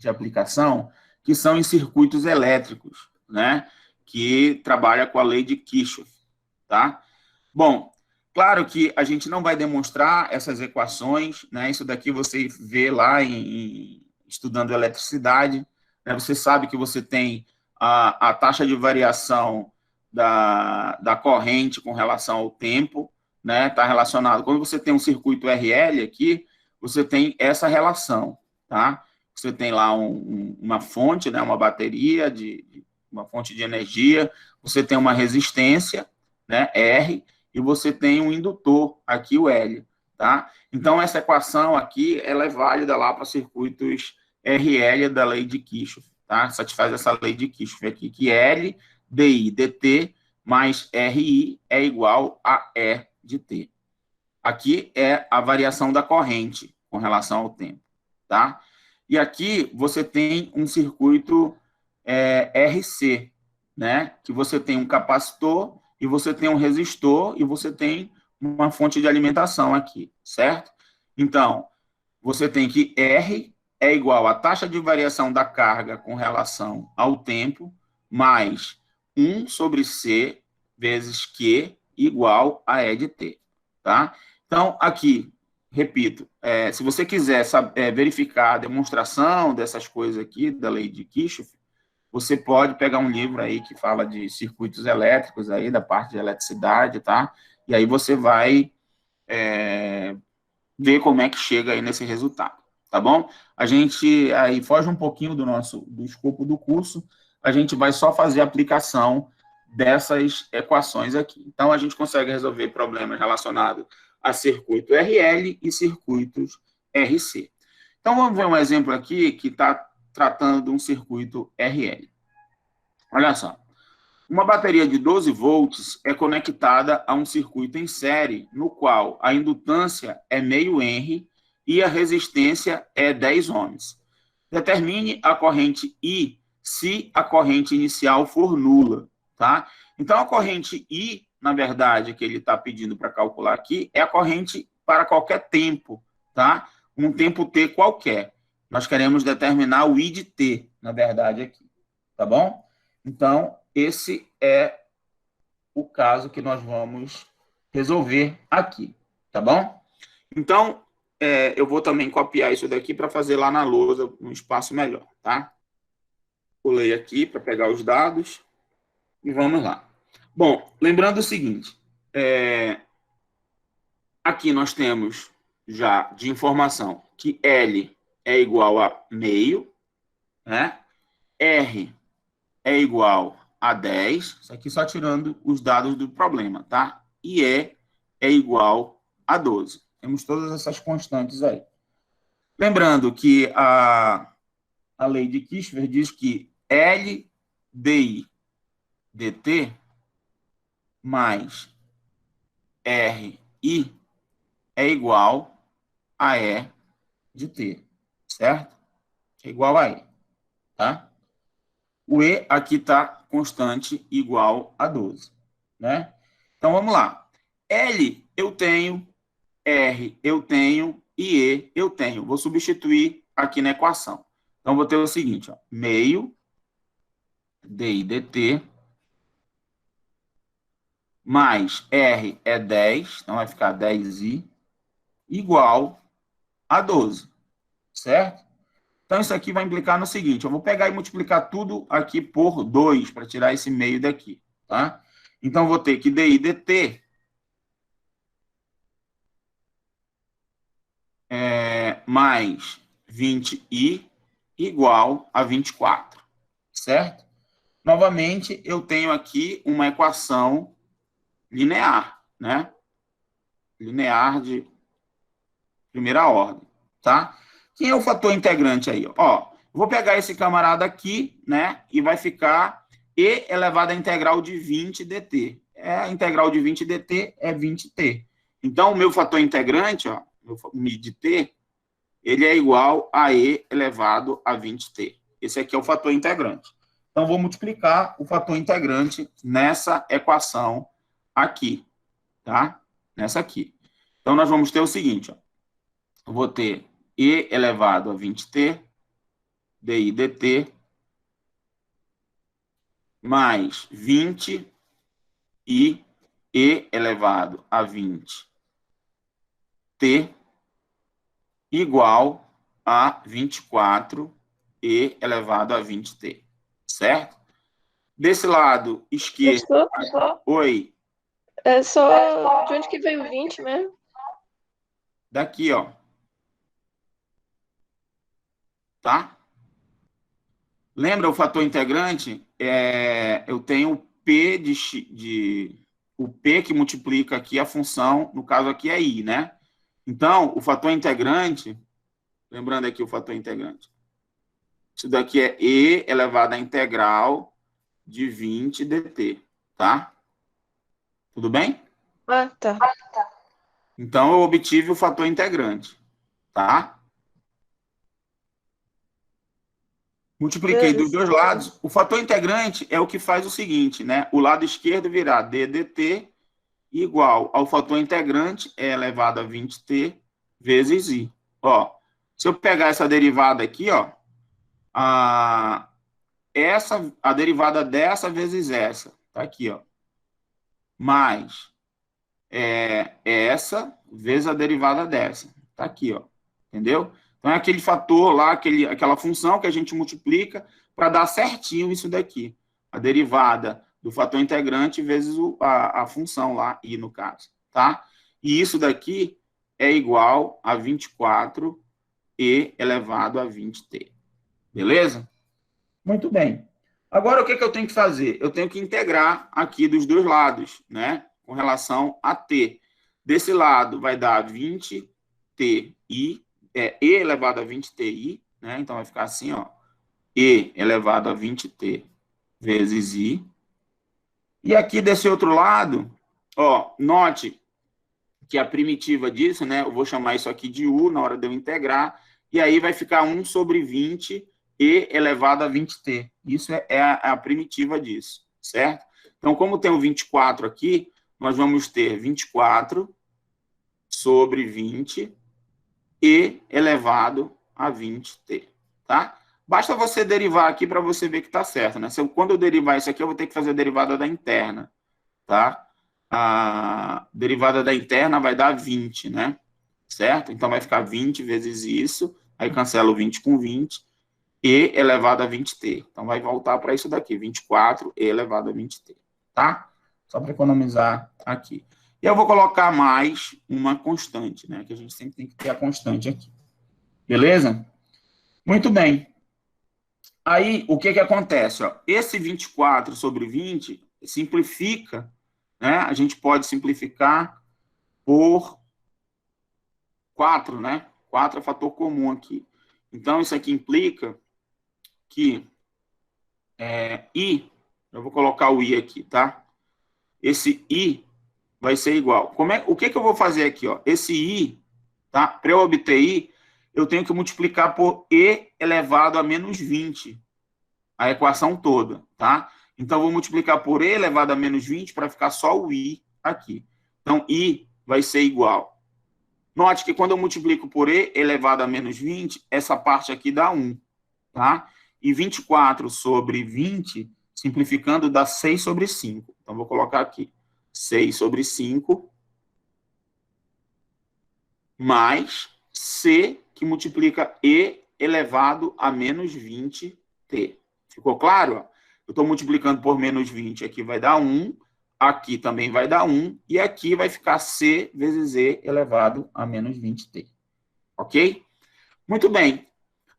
aplicação, que são em circuitos elétricos, né? Que trabalha com a lei de Kirchhoff, tá? Bom, claro que a gente não vai demonstrar essas equações, né? Isso daqui você vê lá estudando eletricidade, né? Você sabe que você tem a taxa de variação da corrente com relação ao tempo, né? Está relacionado. Quando você tem um circuito RL aqui, você tem essa relação, tá? Você tem lá uma fonte, né? Uma bateria uma fonte de energia, você tem uma resistência, né? R, e você tem um indutor aqui, o L, tá? Então, essa equação aqui, ela é válida lá para circuitos RL da lei de Kirchhoff, tá? Satisfaz essa lei de Kirchhoff aqui, que L, DI, dt, mais RI é igual a E de T. Aqui é a variação da corrente com relação ao tempo, tá? E aqui você tem um circuito RC, né? Que você tem um capacitor e você tem um resistor e você tem uma fonte de alimentação aqui, certo? Então, você tem que R é igual à taxa de variação da carga com relação ao tempo, mais 1 sobre C vezes Q igual a E de T, tá? Então, aqui, repito, se você quiser verificar a demonstração dessas coisas aqui, da lei de Kirchhoff, você pode pegar um livro aí que fala de circuitos elétricos aí, da parte de eletricidade, tá? E aí você vai ver como é que chega aí nesse resultado, tá bom? A gente aí foge um pouquinho do escopo do curso, a gente vai só fazer a aplicação dessas equações aqui. Então, a gente consegue resolver problemas relacionados a circuito RL e circuitos RC. Então, vamos ver um exemplo aqui que está tratando de um circuito RL. Olha só. Uma bateria de 12 volts é conectada a um circuito em série, no qual a indutância é meio Henry e a resistência é 10 ohms. Determine a corrente I se a corrente inicial for nula, tá? Então, a corrente I, na verdade, que ele está pedindo para calcular aqui, é a corrente para qualquer tempo, tá? Um tempo t qualquer. Nós queremos determinar o I de t, na verdade, aqui, tá bom? Então, esse é o caso que nós vamos resolver aqui, tá bom? Então, eu vou também copiar isso daqui para fazer lá na lousa, um espaço melhor, tá? Pulei aqui para pegar os dados e vamos lá. Bom, lembrando o seguinte, aqui nós temos já de informação que L é igual a meio, né? R é igual a 10, isso aqui só tirando os dados do problema, tá? E E é igual a 12. Temos todas essas constantes aí. Lembrando que a lei de Kirchhoff diz que L DI dt mais RI é igual a E de T, certo? É igual a E, tá? O E aqui está constante igual a 12, né? Então, vamos lá. L eu tenho, R eu tenho e E eu tenho. Vou substituir aqui na equação. Então, vou ter o seguinte, ó, meio DI dt mais R é 10, então vai ficar 10I, igual a 12, certo? Então, isso aqui vai implicar no seguinte, eu vou pegar e multiplicar tudo aqui por 2, para tirar esse meio daqui, tá? Então, vou ter que DI dt mais 20i igual a 24, certo? Novamente, eu tenho aqui uma equação linear, né? Linear de primeira ordem, tá? Quem é o fator integrante aí? Ó, vou pegar esse camarada aqui, né? E vai ficar E elevado à integral de 20 dt. A integral de 20 dt é 20t. Então, o meu fator integrante, ó, Mi de t, ele é igual a E elevado a 20t. Esse aqui é o fator integrante. Então, vou multiplicar o fator integrante nessa equação aqui, tá? Nessa aqui. Então, nós vamos ter o seguinte, ó. Eu vou ter E elevado a 20t, di dt, mais 20 e E elevado a 20t igual a 24 E elevado a 20t, certo? Desse lado esquerdo... Só, Oi. é só de onde que veio o 20 mesmo? Daqui, ó. Tá? Lembra o fator integrante? Eu tenho o P que multiplica aqui a função, no caso aqui é I, né? Então, o fator integrante, lembrando aqui o fator integrante, isso daqui é E elevado à integral de 20 dt, tá? Tudo bem? Ah, tá. Então, eu obtive o fator integrante, tá? Multipliquei dos dois lados. O fator integrante é o que faz o seguinte, né? O lado esquerdo virá d dt igual ao fator integrante, E elevado a 20t, vezes I. Ó, se eu pegar essa derivada aqui, ó, a derivada dessa vezes essa, tá aqui, ó, mais essa vezes a derivada dessa, tá aqui, ó, entendeu? Então, é aquele fator lá, aquela função que a gente multiplica para dar certinho isso daqui. A derivada do fator integrante vezes a função lá, I no caso, tá? E isso daqui é igual a 24E elevado a 20t. Beleza? Muito bem. Agora, o que eu tenho que fazer? Eu tenho que integrar aqui dos dois lados, né? Com relação a t. Desse lado vai dar 20ti, E elevado a 20ti, né? Então, vai ficar assim, ó. E elevado a 20t vezes I. E aqui desse outro lado, ó, note que a primitiva disso, né? Eu vou chamar isso aqui de U na hora de eu integrar. E aí vai ficar 1 sobre 20 E elevado a 20t. Isso é a primitiva disso, certo? Então, como tem o 24 aqui, nós vamos ter 24 sobre 20 E elevado a 20t, tá? Basta você derivar aqui para você ver que está certo, né? Quando eu derivar isso aqui, eu vou ter que fazer a derivada da interna, tá? A derivada da interna vai dar 20, né? Certo? Então, vai ficar 20 vezes isso, aí cancela o 20 com 20, E elevado a 20t. Então, vai voltar para isso daqui, 24 E elevado a 20t, tá? Só para economizar aqui. E eu vou colocar mais uma constante, né? Que a gente sempre tem que ter a constante aqui. Beleza? Muito bem. Aí, o que acontece? Ó? Esse 24 sobre 20 simplifica, né? A gente pode simplificar por 4, né? 4 é fator comum aqui. Então, isso aqui implica que I, eu vou colocar o I aqui, tá? Esse I vai ser igual. O que eu vou fazer aqui? Ó? Esse I, tá? Para eu obter I, eu tenho que multiplicar por E elevado a menos 20, a equação toda, tá? Então, eu vou multiplicar por E elevado a menos 20 para ficar só o I aqui. Então, I vai ser igual. Note que quando eu multiplico por E elevado a menos 20, essa parte aqui dá 1, tá? E 24 sobre 20, simplificando, dá 6 sobre 5. Então, vou colocar aqui 6 sobre 5, mais C, que multiplica E elevado a menos 20t. Ficou claro? Eu estou multiplicando por menos 20, aqui vai dar 1, aqui também vai dar 1, e aqui vai ficar C vezes E elevado a menos 20t. Ok? Muito bem.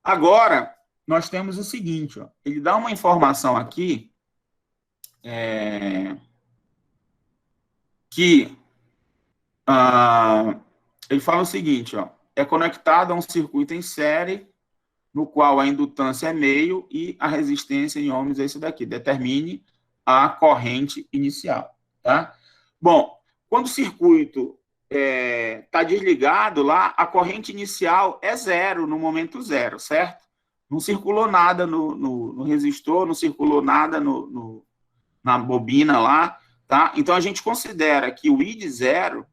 Agora, nós temos o seguinte, ó, ele dá uma informação aqui, que ele fala o seguinte, ó, é conectado a um circuito em série, no qual a indutância é meio e a resistência em ohms é isso daqui. Determine a corrente inicial, tá? Bom, quando o circuito está desligado lá, a corrente inicial é zero no momento zero, certo? Não circulou nada no resistor, não circulou nada na bobina lá, tá? Então, a gente considera que o I de zero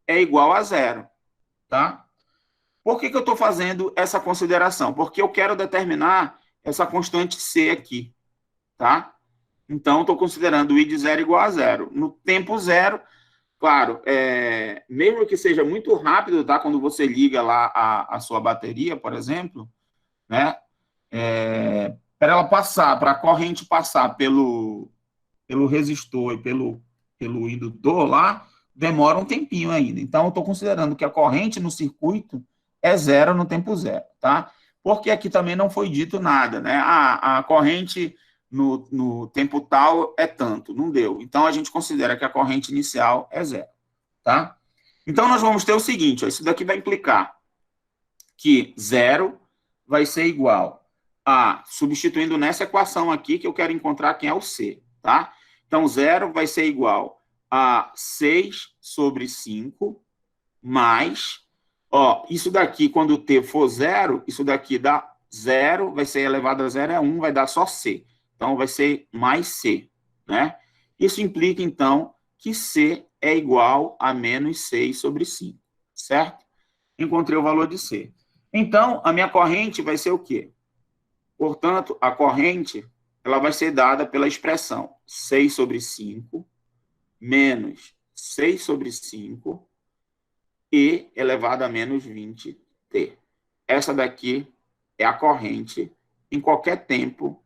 é igual a zero, tá? Por que eu estou fazendo essa consideração? Porque eu quero determinar essa constante C aqui, tá? Então, estou considerando o I de zero igual a zero. No tempo zero, claro, mesmo que seja muito rápido, tá? Quando você liga lá a sua bateria, por exemplo, né? Para ela passar, para a corrente passar pelo resistor e pelo indutor lá, demora um tempinho ainda. Então, eu estou considerando que a corrente no circuito é zero no tempo zero, tá? Porque aqui também não foi dito nada, né? A corrente no tempo tal é tanto, não deu. Então, a gente considera que a corrente inicial é zero, tá? Então, nós vamos ter o seguinte, ó, isso daqui vai implicar que zero vai ser igual a, substituindo nessa equação aqui, que eu quero encontrar quem é o C, tá? Então, zero vai ser igual a 6 sobre 5 mais, ó, isso daqui, quando o T for zero, isso daqui dá zero, vai ser elevado a zero, é 1, vai dar só C. Então, vai ser mais C, né? Isso implica, então, que C é igual a menos 6 sobre 5, certo? Encontrei o valor de C. Então, a minha corrente vai ser o quê? Portanto, a corrente, ela vai ser dada pela expressão 6 sobre 5 menos 6 sobre 5 e elevado a menos 20t. Essa daqui é a corrente em qualquer tempo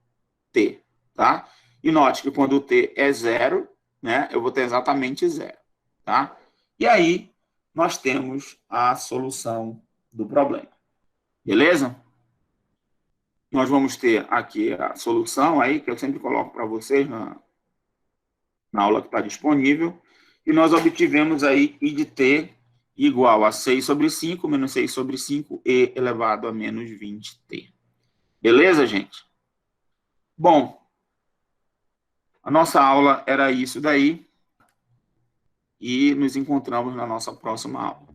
t, tá? E note que quando o t é zero, né, eu vou ter exatamente zero, tá? E aí, nós temos a solução do problema. Beleza? Nós vamos ter aqui a solução aí, que eu sempre coloco para vocês na aula que está disponível. E nós obtivemos aí I de t igual a 6 sobre 5 menos 6 sobre 5 e elevado a menos 20t. Beleza, gente? Bom, a nossa aula era isso daí. E nos encontramos na nossa próxima aula.